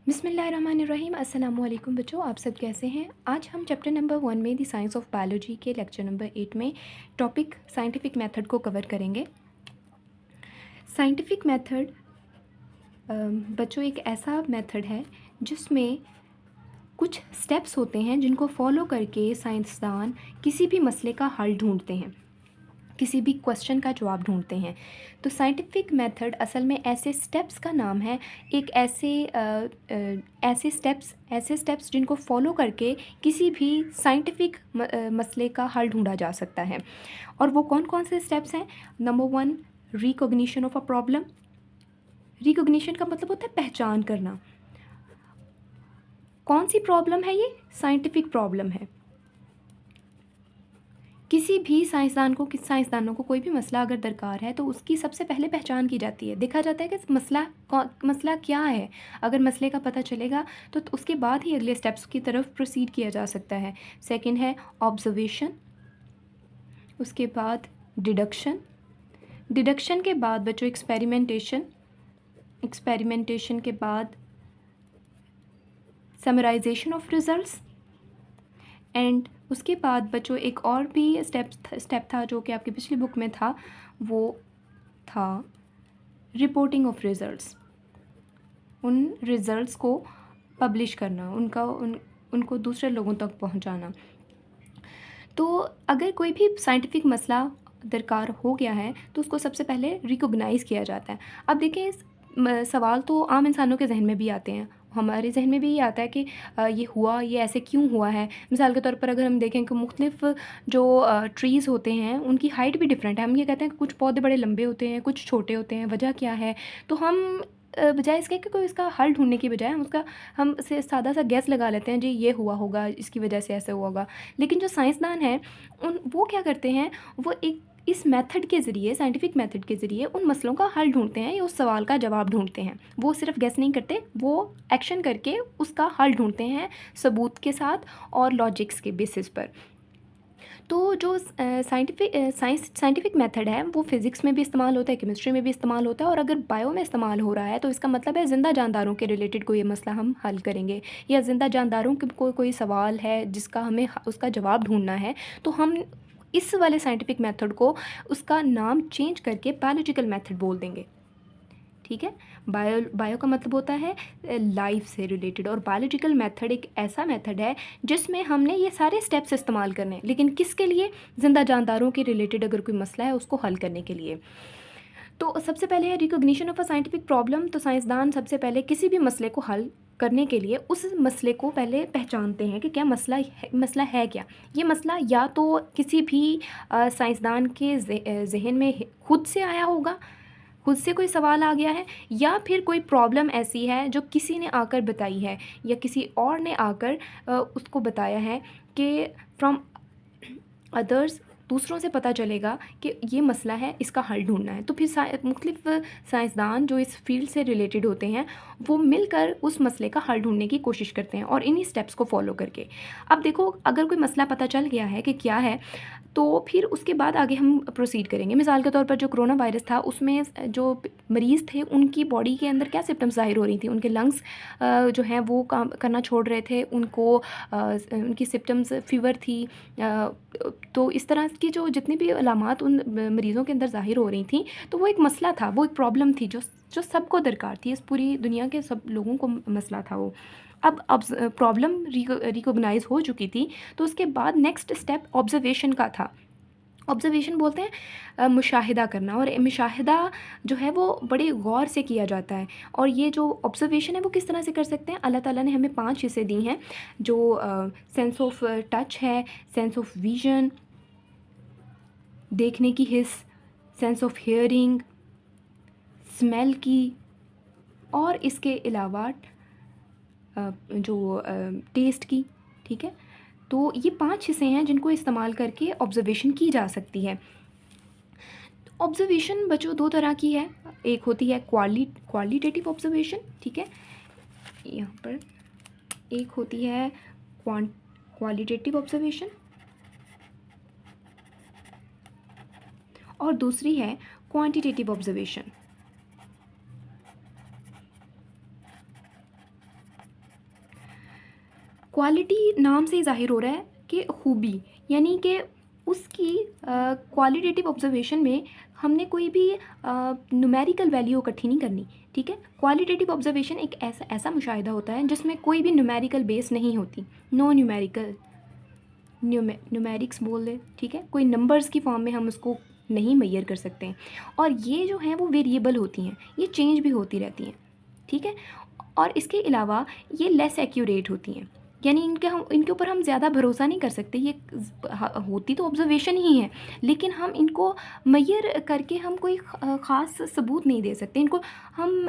बिस्मिल्लाहिर्रहमानिर्रहीम। अस्सलाम वालेकुम बच्चों, आप सब कैसे हैं। आज हम चैप्टर नंबर 1 में द साइंस ऑफ बायोलॉजी के लेक्चर नंबर 8 में टॉपिक साइंटिफिक मेथड को कवर करेंगे। साइंटिफिक मेथड बच्चों एक ऐसा मेथड है जिसमें कुछ स्टेप्स होते हैं जिनको फॉलो करके साइंसदान किसी भी मसले का हल ढूंढते हैं, किसी भी क्वेश्चन का जवाब ढूंढते हैं। तो साइंटिफिक मेथड असल में ऐसे स्टेप्स का नाम है, एक ऐसे स्टेप्स जिनको फॉलो करके किसी भी साइंटिफिक मसले का हल ढूंढा जा सकता है। और वो कौन कौन से स्टेप्स हैं। Number 1, recognition of a problem. Recognition का मतलब होता है पहचान करना। कौन सी प्रॉब्लम है ये? साइंटिफिक प्रॉब्लम है। किसी भी साइंसदानों को कोई भी मसला अगर दरकार है तो उसकी सबसे पहले पहचान की जाती है, देखा जाता है कि मसला क्या है। अगर मसले का पता चलेगा तो उसके बाद ही अगले स्टेप्स की तरफ प्रोसीड किया जा सकता है। सेकंड है ऑब्जर्वेशन, उसके बाद डिडक्शन, डिडक्शन के बाद बच्चों एक्सपेरिमेंटेशन, एक्सपेरिमेंटेशन के बाद समराइजेशन ऑफ रिजल्ट्स, एंड उसके बाद बच्चों एक और भी स्टेप था जो कि आपकी पिछली बुक में था, वो था रिपोर्टिंग ऑफ रिज़ल्ट्स। उन रिज़ल्ट्स को पब्लिश करना, उनको दूसरे लोगों तक पहुंचाना। तो अगर कोई भी साइंटिफिक मसला दरकार हो गया है तो उसको सबसे पहले रिकॉग्नाइज़ किया जाता है। अब देखें, सवाल तो आम इंसानों के जहन में भी आते हैं, हमारे जहन में भी ये आता है कि ये हुआ, ये ऐसे क्यों हुआ है। मिसाल के तौर पर अगर हम देखें कि मुख्तलिफ़ जो ट्रीज़ होते हैं उनकी हाइट भी डिफरेंट है। हम ये कहते हैं कि कुछ पौधे बड़े लंबे होते हैं, कुछ छोटे होते हैं, वजह क्या है। तो हम बजाय इसके कि कोई इसका हल ढूंढने की बजाय हम से सादा सा गैस लगा लेते हैं, जी ये हुआ होगा, इसकी वजह से ऐसे हुआ होगा। लेकिन जो साइंसदान हैं वो क्या करते हैं, वो एक इस मेथड के ज़रिए, साइंटिफिक मेथड के ज़रिए उन मसलों का हल ढूंढते हैं या उस सवाल का जवाब ढूंढते हैं। वो सिर्फ गेस नहीं करते, वो एक्शन करके उसका हल ढूंढते हैं सबूत के साथ और लॉजिक्स के बेसिस पर। तो जो साइंटिफिक मेथड है वो फिज़िक्स में भी इस्तेमाल होता है, केमिस्ट्री में भी इस्तेमाल होता है, और अगर बायो में इस्तेमाल हो रहा है तो इसका मतलब है ज़िंदा जानदारों के रिलेटेड कोई मसला हम हल करेंगे, या ज़िंदा जानदारों के कोई सवाल है जिसका हमें उसका जवाब ढूंढना है। तो हम इस वाले साइंटिफिक मेथड को उसका नाम चेंज करके बायोलॉजिकल मेथड बोल देंगे। ठीक है। बायो का मतलब होता है लाइफ से रिलेटेड, और बायोलॉजिकल मेथड एक ऐसा मेथड है जिसमें हमने ये सारे स्टेप्स इस्तेमाल करने हैं, लेकिन किसके लिए? जिंदा जानदारों के रिलेटेड अगर कोई मसला है उसको हल करने के लिए। तो सबसे पहले है recognition of a scientific problem. तो साइंसदान सबसे पहले किसी भी मसले को हल करने के लिए उस मसले को पहले पहचानते हैं कि क्या मसला है क्या। ये मसला या तो किसी भी साइंसदान के जहन में खुद से आया होगा, खुद से कोई सवाल आ गया है, या फिर कोई प्रॉब्लम ऐसी है जो किसी ने आकर बताई है या किसी और ने आकर उसको बताया है कि फ्रॉम अदर्स, दूसरों से पता चलेगा कि ये मसला है, इसका हल ढूंढना है। तो फिर मुख्तलिफ साइंसदान जो इस फील्ड से रिलेटेड होते हैं वो मिलकर उस मसले का हल ढूंढने की कोशिश करते हैं, और इन्हीं स्टेप्स को फॉलो करके। अब देखो, अगर कोई मसला पता चल गया है कि क्या है, तो फिर उसके बाद आगे हम प्रोसीड करेंगे। मिसाल के तौर पर जो कोरोना वायरस था उसमें जो मरीज़ थे उनकी बॉडी के अंदर क्या सिम्टम्स ज़ाहिर हो रही थी, उनके लंग्स जो हैं वो काम करना छोड़ रहे थे, उनकी सिम्टम्स फीवर थी। तो इस तरह की जो जितनी भी अलामात उन मरीज़ों के अंदर ज़ाहिर हो रही थी, तो वो एक मसला था, वो एक प्रॉब्लम थी जो सबको दरकार थी, इस पूरी दुनिया के सब लोगों को मसला था वो। अब प्रॉब्लम रिकॉग्नाइज हो चुकी थी, तो उसके बाद नेक्स्ट स्टेप ऑब्जर्वेशन का था। ऑब्जर्वेशन बोलते हैं मुशाहिदा करना, और मुशाहिदा जो है वो बड़े गौर से किया जाता है। और ये जो ऑब्जर्वेशन है वो किस तरह से कर सकते हैं? अल्लाह ताला ने हमें 5 हिस्से दी हैं, जो सेंस ऑफ टच है, सेंस ऑफ विजन, देखने की हिस्स, सेंस ऑफ हियरिंग, स्मेल की, और इसके अलावा जो टेस्ट की। ठीक है। तो ये 5 हिस्से हैं जिनको इस्तेमाल करके ऑब्जर्वेशन की जा सकती है। ऑब्जर्वेशन बच्चों 2 तरह की है, एक होती है क्वालिटेटिव ऑब्जर्वेशन। ठीक है, यहाँ पर एक होती है क्वालिटेटिव ऑब्जर्वेशन, और दूसरी है क्वांटिटेटिव ऑब्जर्वेशन। क्वालिटी नाम से ही ज़ाहिर हो रहा है कि खूबी, यानी कि उसकी क्वालिटेटिव ऑब्जर्वेशन में हमने कोई भी न्यूमेरिकल वैल्यू इकट्ठी नहीं करनी, ठीक है। क्वालिटेटिव ऑब्जर्वेशन एक ऐसा ऐसा मुशाहिदा होता है जिसमें कोई भी न्यूमेरिकल बेस नहीं होती, नो न्यूमेरिकल, न्यूमेरिक्स बोल दे, ठीक है, कोई नंबर्स की फॉर्म में हम उसको नहीं मेजर कर सकते हैं। और ये जो हैं वो वेरिएबल होती हैं, ये चेंज भी होती रहती हैं, ठीक है। और इसके अलावा ये लेस एक्यूरेट होती हैं, यानी इनके ऊपर हम ज़्यादा भरोसा नहीं कर सकते। ये होती तो ऑब्जर्वेशन ही है, लेकिन हम इनको मेजर करके हम कोई ख़ास सबूत नहीं दे सकते, इनको हम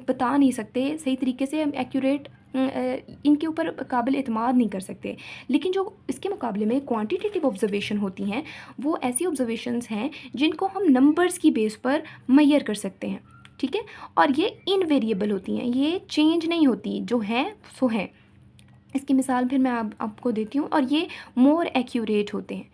बता नहीं सकते सही तरीके से, हम एक्यूरेट इनके ऊपर काबिल एतमाद नहीं कर सकते। लेकिन जो इसके मुकाबले में क्वांटिटेटिव ऑब्जर्वेशन होती हैं, वो ऐसी ऑब्जर्वेशंस हैं जिनको हम नंबर्स की बेस पर मेजर कर सकते हैं, ठीक है। और ये इनवेरिएबल होती हैं, ये चेंज नहीं होती, जो हैं सो हैं। इसकी मिसाल फिर मैं आपको देती हूँ। और ये मोर एक्यूरेट होते हैं,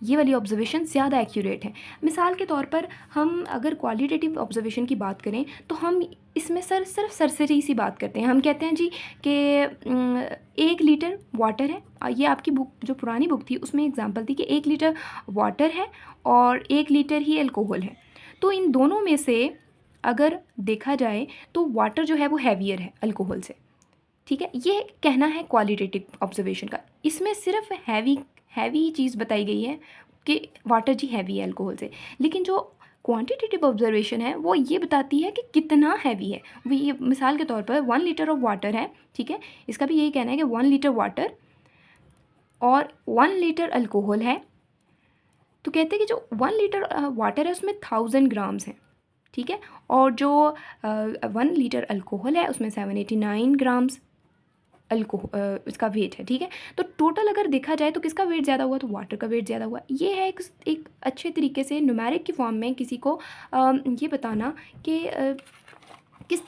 ये वाली ऑब्जर्वेशन ज़्यादा एक्यूरेट है। मिसाल के तौर पर हम अगर क्वालिटेटिव ऑब्जर्वेशन की बात करें तो हम इसमें सिर्फ सरसरी सी बात करते हैं। हम कहते हैं जी कि 1 लीटर वाटर है, ये आपकी बुक जो पुरानी बुक थी उसमें एग्जांपल थी कि 1 लीटर वाटर है और 1 लीटर ही अल्कोहल है। तो इन दोनों में से अगर देखा जाए तो वाटर जो है वो हैवियर है अल्कोहल से, ठीक है। ये कहना है क्वालिटेटिव ऑब्जर्वेशन का। इसमें सिर्फ हैवी चीज़ बताई गई है कि वाटर जी हैवी है अल्कोहल से, लेकिन जो क्वांटिटेटिव ऑब्जर्वेशन है वो ये बताती है कि कितना हैवी है। वो ये मिसाल के तौर पर 1 लीटर ऑफ वाटर है, ठीक है, इसका भी यही कहना है कि 1 लीटर वाटर और 1 लीटर अल्कोहल है। तो कहते हैं कि जो 1 लीटर वाटर है उसमें 1000 ग्राम्स हैं, ठीक है, और जो 1 लीटर अल्कोहल है उसमें 789 ग्राम्स इसका वेट है, ठीक है। तो टोटल अगर देखा जाए तो किसका वेट ज़्यादा हुआ, तो वाटर का वेट ज़्यादा हुआ। ये है एक अच्छे तरीके से न्यूमेरिक की फॉर्म में किसी को ये बताना कि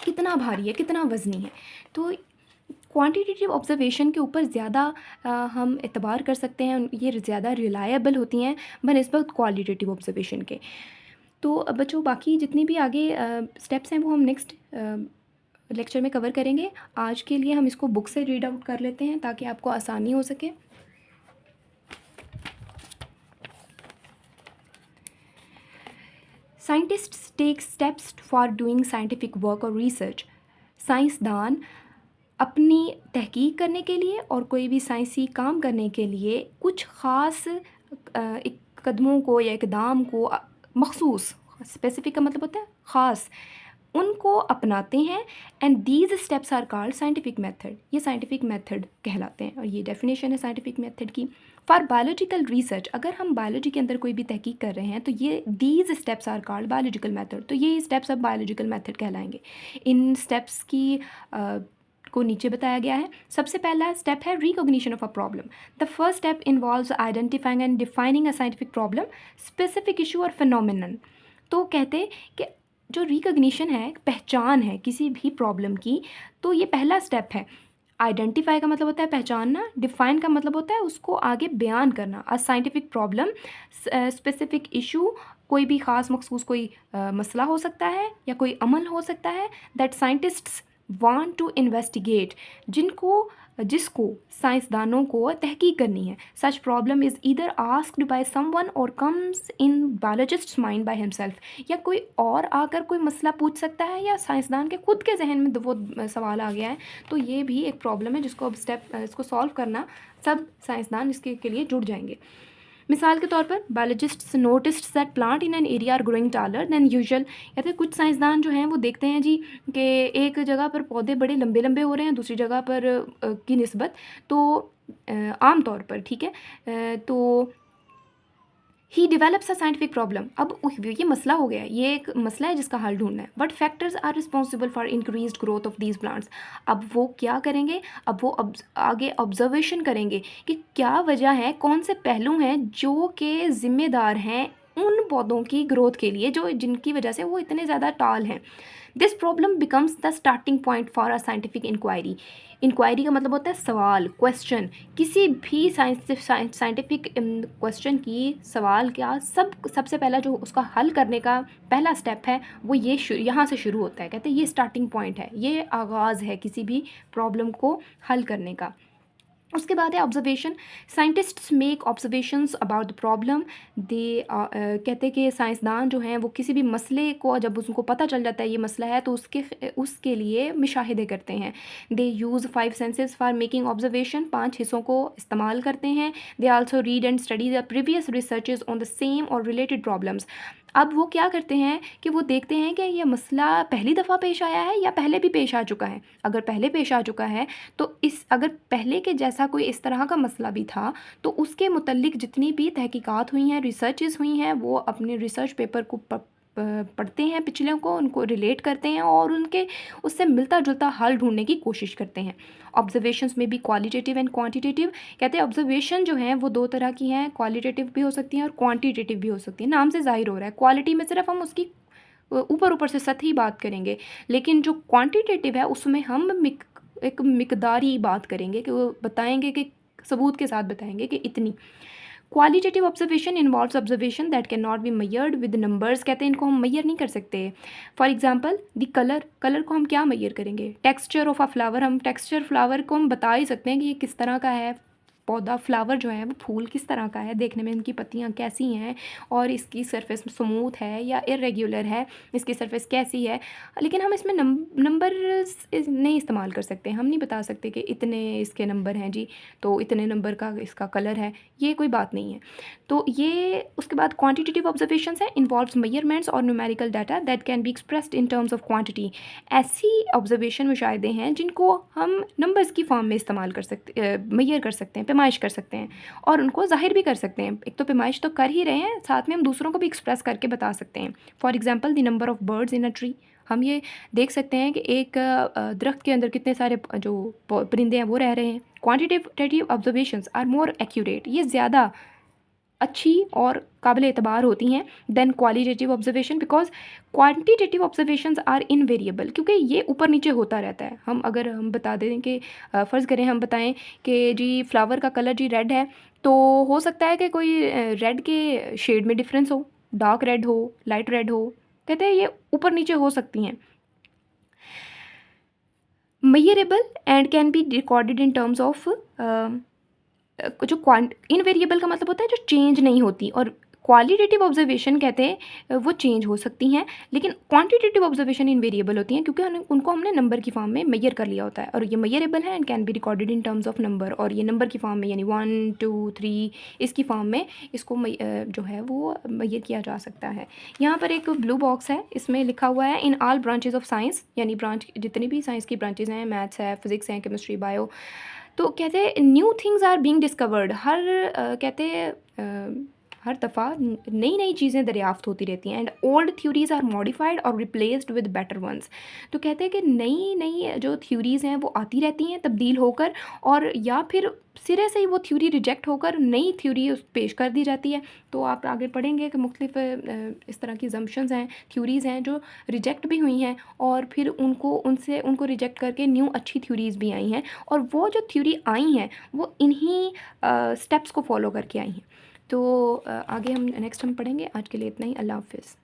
कितना भारी है, कितना वज़नी है। तो क्वांटिटेटिव ऑब्जर्वेशन के ऊपर ज़्यादा हम एतबार कर सकते हैं, ये ज़्यादा रिलायबल होती हैं बनिस्बत क्वालिटेटिव ऑब्जर्वेशन के। तो बच्चों बाकी जितनी भी आगे स्टेप्स हैं वो हम नेक्स्ट लेक्चर में कवर करेंगे। आज के लिए हम इसको बुक से रीड आउट कर लेते हैं ताकि आपको आसानी हो सके। Scientists take steps for doing scientific work और रिसर्च। साइंसदान अपनी तहकीक करने के लिए और कोई भी साइंसी काम करने के लिए कुछ ख़ास कदमों को या इक़दाम को मखसूस, स्पेसिफिक का मतलब होता है ख़ास, उनको अपनाते हैं। And these steps are called scientific method, ये साइंटिफिक मेथड कहलाते हैं। और ये डेफिनेशन है साइंटिफिक मेथड की। फॉर बायोलॉजिकल रिसर्च, अगर हम बायोलॉजी के अंदर कोई भी तहकीक कर रहे हैं तो ये these steps are called biological method, तो ये स्टेप्स अब बायोलॉजिकल मेथड कहलाएंगे। इन स्टेप्स की को नीचे बताया गया है। सबसे पहला स्टेप है recognition of a problem. The first step involves identifying and defining a scientific problem, specific issue और फिनोमिनन। तो कहते कि जो रिकॉग्निशन है, पहचान है किसी भी प्रॉब्लम की, तो ये पहला स्टेप है। आइडेंटिफाई का मतलब होता है पहचानना, डिफाइन का मतलब होता है उसको आगे बयान करना। A scientific problem, specific issue, कोई भी ख़ास मखसूस कोई मसला हो सकता है या कोई अमल हो सकता है that scientists want to investigate, जिसको साइंसदानों को तहकीक करनी है। Such problem is either asked by someone or comes in biologists mind by himself, या कोई और आकर कोई मसला पूछ सकता है या साइंसदान के खुद के जहन में वो सवाल आ गया है। तो ये भी एक प्रॉब्लम है जिसको अब इसको सॉल्व करना, सब साइंसदान इसके लिए जुड़ जाएंगे। मिसाल के तौर पर biologists noticed that plant in an area are growing taller than usual, या फिर कुछ साइंसदान जो हैं वो देखते हैं जी कि एक जगह पर पौधे बड़े लंबे लंबे हो रहे हैं दूसरी जगह पर की निस्बत, तो आम तौर पर, ठीक है, तो ही डिवेलप्स अ साइंटिफिक प्रॉब्लम। अब ये मसला हो गया, ये एक मसला है जिसका हल ढूंढना है। But factors are responsible for increased growth of these plants. अब वो क्या करेंगे, अब वो आगे ऑब्जर्वेशन करेंगे कि क्या वजह है, कौन से पहलू हैं जो कि ज़िम्मेदार हैं उन पौधों की ग्रोथ के लिए जो जिनकी वजह से वो इतने ज़्यादा टाल हैं। This problem becomes the starting point for a scientific inquiry. Inquiry का मतलब होता है सवाल, क्वेश्चन। किसी भी साइंटिफिक क्वेश्चन की सवाल का सबसे पहला जो उसका हल करने का पहला स्टेप है वो ये यहाँ से शुरू होता है। कहते हैं ये स्टार्टिंग पॉइंट है, ये आगाज़ है किसी भी प्रॉब्लम को हल करने का। उसके बाद है observation. Scientists make observations about the problem. They कहते हैं कि साइंसदान जो हैं वो किसी भी मसले को जब उनको पता चल जाता है ये मसला है तो उसके लिए मुशाहिदे करते हैं। They use 5 senses for making observation. 5 हिस्सों को इस्तेमाल करते हैं। They also read and study the previous researches on the same or related problems. अब वो क्या करते हैं कि वो देखते हैं कि ये मसला पहली दफ़ा पेश आया है या पहले भी पेश आ चुका है। अगर पहले पेश आ चुका है तो अगर पहले के जैसा कोई इस तरह का मसला भी था तो उसके मुतल्लिक जितनी भी तहकीकात हुई हैं, रिसर्चेस हुई हैं, वो अपने रिसर्च पेपर को पढ़ते हैं, पिछले को उनको रिलेट करते हैं और उनके उससे मिलता जुलता हल ढूंढने की कोशिश करते हैं। ऑब्जर्वेशंस में भी क्वालिटेटिव एंड क्वांटिटेटिव। कहते हैं ऑब्जर्वेशन जो हैं वो 2 तरह की हैं, क्वालिटेटिव भी हो सकती हैं और क्वांटिटेटिव भी हो सकती हैं। नाम से ज़ाहिर हो रहा है, क्वालिटी में सिर्फ हम उसकी ऊपर से सतही बात करेंगे, लेकिन जो क्वांटिटेटिव है उसमें हम एक मिकदारी बात करेंगे कि वो बताएंगे कि सबूत के साथ बताएंगे कि इतनी। Qualitative observation involves observation that can not be मेयर्ड with numbers. कहते हैं इनको हम मैयर नहीं कर सकते। फॉर एग्जांपल द कलर को हम क्या मैयर करेंगे? टेक्सचर ऑफ अ फ्लावर, हम टेक्सचर फ्लावर को हम बता ही सकते हैं कि ये किस तरह का है पौधा, फ्लावर जो है वो फूल किस तरह का है, देखने में इनकी पत्तियाँ कैसी हैं और इसकी सरफेस स्मूथ है या इरेगुलर है, इसकी सरफेस कैसी है। लेकिन हम इसमें नंबर नहीं इस्तेमाल कर सकते। हम नहीं बता सकते कि इतने इसके नंबर हैं जी, तो इतने नंबर का इसका कलर है, ये कोई बात नहीं है। तो ये उसके बाद क्वांटिटेटिव ऑब्जर्वेशंस हैं, इन्वॉल्व्स मेजरमेंट्स और numerical data that can be expressed in terms of quantity. ऐसी ऑब्जर्वेशन मुशाहिदे हैं जिनको हम नंबर्स की फॉर्म में इस्तेमाल कर सकते, मेजर कर सकते हैं, पैमाइश कर सकते हैं और उनको ज़ाहिर भी कर सकते हैं। एक तो पैमाइश तो कर ही रहे हैं, साथ में हम दूसरों को भी एक्सप्रेस करके बता सकते हैं। For example the number of birds in a tree. हम ये देख सकते हैं कि एक दरख्त के अंदर कितने सारे जो परिंदे हैं वो रह रहे हैं। Quantitative observations are more accurate, ये ज़्यादा अच्छी और काबिल एतबार होती हैं than qualitative observation, because quantitative observations are invariable, क्योंकि ये ऊपर नीचे होता रहता है। अगर हम बता दें कि फ़र्ज़ करें हम बताएं कि जी फ्लावर का कलर जी रेड है, तो हो सकता है कि कोई रेड के शेड में डिफरेंस हो, डार्क रेड हो, लाइट रेड हो। कहते हैं ये ऊपर नीचे हो सकती हैं। Measurable and can be recorded in terms of जो इनवेरिएबल का मतलब होता है जो चेंज नहीं होती, और क्वालिटेटिव ऑब्जर्वेशन कहते हैं वो चेंज हो सकती हैं, लेकिन क्वांटिटेटिव ऑब्जर्वेशन इनवेरिएबल होती हैं क्योंकि उनको हमने नंबर की फॉर्म में मेजर कर लिया होता है और ये मेजरेबल है and can be recorded in terms of number. और ये नंबर की फॉर्म में यानी 1 2 3 इसकी फॉर्म में इसको जो है वो मेजर किया जा सकता है। यहाँ पर एक ब्लू बॉक्स है, इसमें लिखा हुआ है in all branches of science, यानी ब्रांच जितनी भी साइंस की ब्रांचेज हैं, मैथ्स है, फिजिक्स है, केमिस्ट्री, बायो। तो कहते हैं new things are being discovered. कहते हैं हर दफ़ा नई नई चीज़ें दरियाफ्त होती रहती हैं। And old theories are modified और रिप्लेस्ड विद बेटर वंस। तो कहते हैं कि नई नई जो थ्योरीज़ हैं वो आती रहती हैं तब्दील होकर, और या फिर सिरे से ही वो थ्योरी रिजेक्ट होकर नई थ्योरी पेश कर दी जाती है। तो आप आगे पढ़ेंगे कि मुख्तलिफ इस तरह की जम्पशंस हैं, थ्योरीज़ हैं जो रिजेक्ट भी हुई हैं और फिर उनको रिजेक्ट करके न्यू अच्छी थ्योरीज़ भी आई हैं, और वो जो थ्योरी आई हैं वो इन्हीं स्टेप्स को फॉलो करके आई हैं। तो आगे नेक्स्ट हम पढ़ेंगे। आज के लिए इतना ही। अल्लाह हाफ़िज़।